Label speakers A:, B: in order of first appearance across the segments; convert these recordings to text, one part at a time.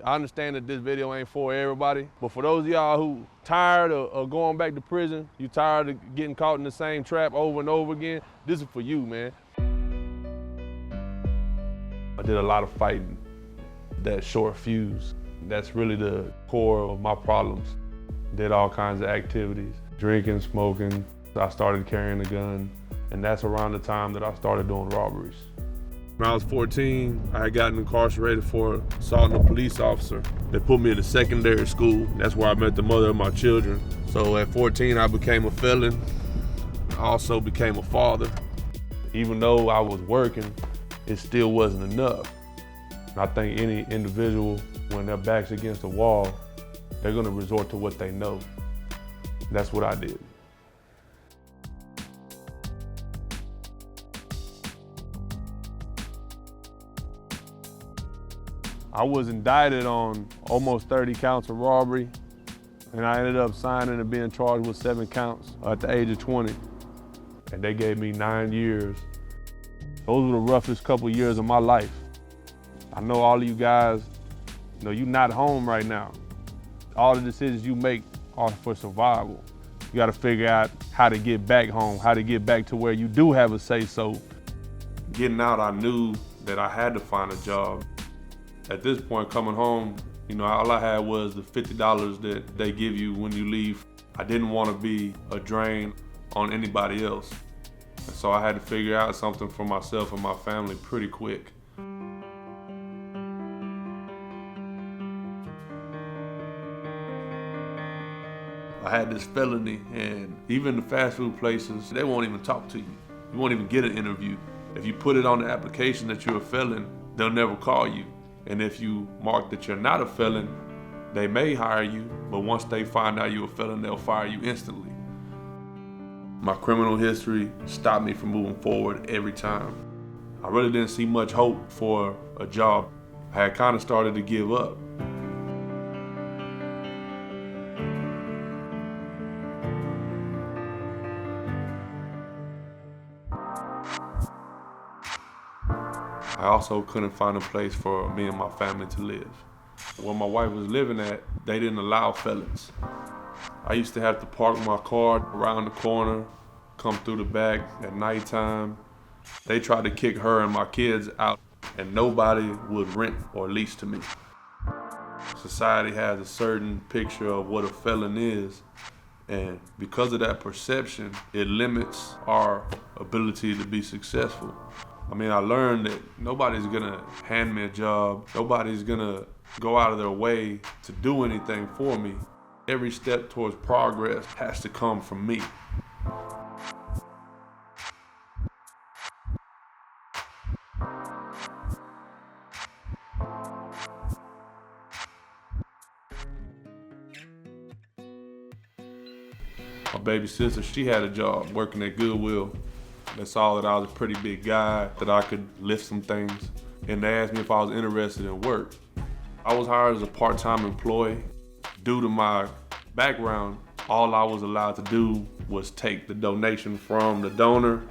A: I understand that this video ain't for everybody, but for those of y'all who tired of going back to prison, you tired of getting caught in the same trap over and over again, this is for you, man. I did a lot of fighting, that short fuse. That's really the core of my problems. Did all kinds of activities, drinking, smoking. I started carrying a gun, and that's around the time that I started doing robberies. When I was 14, I had gotten incarcerated for assaulting a police officer. They put me in a secondary school. That's where I met the mother of my children. So at 14, I became a felon. I also became a father. Even though I was working, it still wasn't enough. I think any individual, when their back's against the wall, they're gonna resort to what they know. That's what I did. I was indicted on almost 30 counts of robbery, and I ended up signing and being charged with 7 counts at the age of 20. And they gave me 9 years. Those were the roughest couple years of my life. I know all of you guys, you're not home right now. All the decisions you make are for survival. You gotta figure out how to get back home, how to get back to where you do have a say-so. Getting out, I knew that I had to find a job. At this point, coming home, all I had was the $50 that they give you when you leave. I didn't want to be a drain on anybody else. And so I had to figure out something for myself and my family pretty quick. I had this felony, and even the fast food places, they won't even talk to you. You won't even get an interview. If you put it on the application that you're a felon, they'll never call you. And if you mark that you're not a felon, they may hire you, but once they find out you're a felon, they'll fire you instantly. My criminal history stopped me from moving forward every time. I really didn't see much hope for a job. I had kind of started to give up. I also couldn't find a place for me and my family to live. Where my wife was living at, they didn't allow felons. I used to have to park my car around the corner, come through the back at nighttime. They tried to kick her and my kids out, and nobody would rent or lease to me. Society has a certain picture of what a felon is, and because of that perception, it limits our ability to be successful. I learned that nobody's gonna hand me a job. Nobody's gonna go out of their way to do anything for me. Every step towards progress has to come from me. My baby sister, she had a job working at Goodwill. They saw that I was a pretty big guy, that I could lift some things, and they asked me if I was interested in work. I was hired as a part-time employee. Due to my background, all I was allowed to do was take the donation from the donor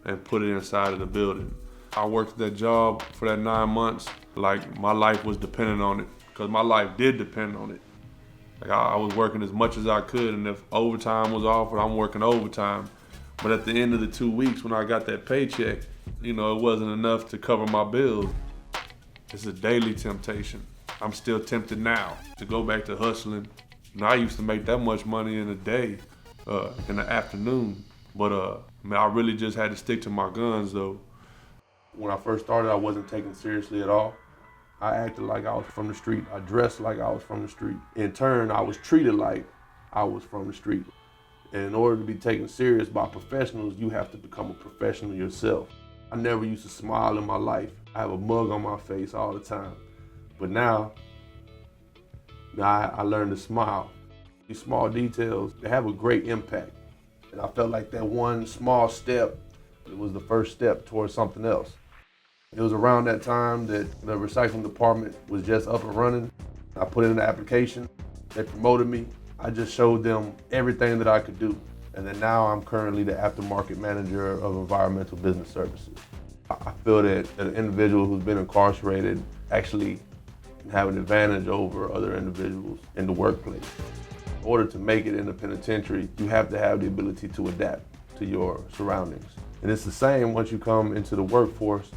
A: and put it inside of the building. I worked that job for that 9 months like my life was dependent on it, because my life did depend on it. I was working as much as I could, and if overtime was offered, I'm working overtime. But at the end of the 2 weeks when I got that paycheck, it wasn't enough to cover my bills. It's a daily temptation. I'm still tempted now to go back to hustling. I used to make that much money in a day, in the afternoon. But I really just had to stick to my guns though. When I first started, I wasn't taken seriously at all. I acted like I was from the street. I dressed like I was from the street. In turn, I was treated like I was from the street. And in order to be taken serious by professionals, you have to become a professional yourself. I never used to smile in my life. I have a mug on my face all the time. But now I learned to smile. These small details, they have a great impact. And I felt like that one small step, it was the first step towards something else. It was around that time that the recycling department was just up and running. I put in an application, they promoted me. I just showed them everything that I could do. And then now I'm currently the aftermarket manager of environmental business services. I feel that an individual who's been incarcerated actually and have an advantage over other individuals in the workplace. In order to make it in the penitentiary, you have to have the ability to adapt to your surroundings. And it's the same once you come into the workforce.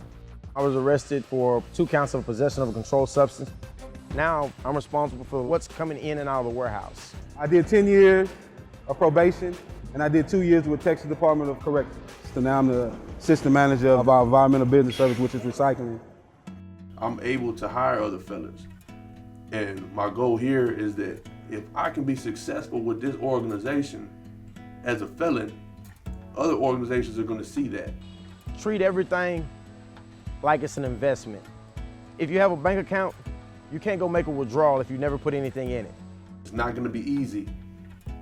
B: I was arrested for 2 counts of possession of a controlled substance. Now I'm responsible for what's coming in and out of the warehouse.
C: I did 10 years of probation, and I did 2 years with Texas Department of Corrections. So now I'm the assistant manager of our environmental business service, which is recycling.
A: I'm able to hire other felons. And my goal here is that if I can be successful with this organization as a felon, other organizations are going to see that.
B: Treat everything like it's an investment. If you have a bank account, you can't go make a withdrawal if you never put anything in it.
A: It's not going to be easy.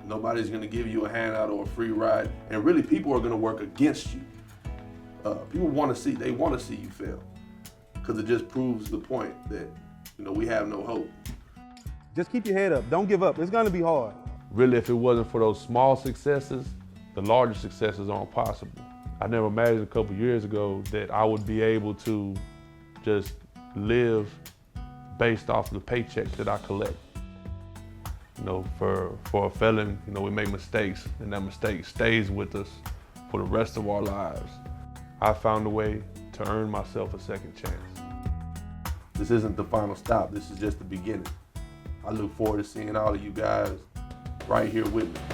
A: Nobody's going to give you a handout or a free ride. And really, people are going to work against you. People want to see you fail, because it just proves the point that, we have no hope.
C: Just keep your head up. Don't give up. It's going to be hard.
A: Really, if it wasn't for those small successes, the larger successes aren't possible. I never imagined a couple years ago that I would be able to just live based off of the paychecks that I collect. For a felon, we make mistakes, and that mistake stays with us for the rest of our lives. I found a way to earn myself a second chance. This isn't the final stop. This is just the beginning. I look forward to seeing all of you guys right here with me.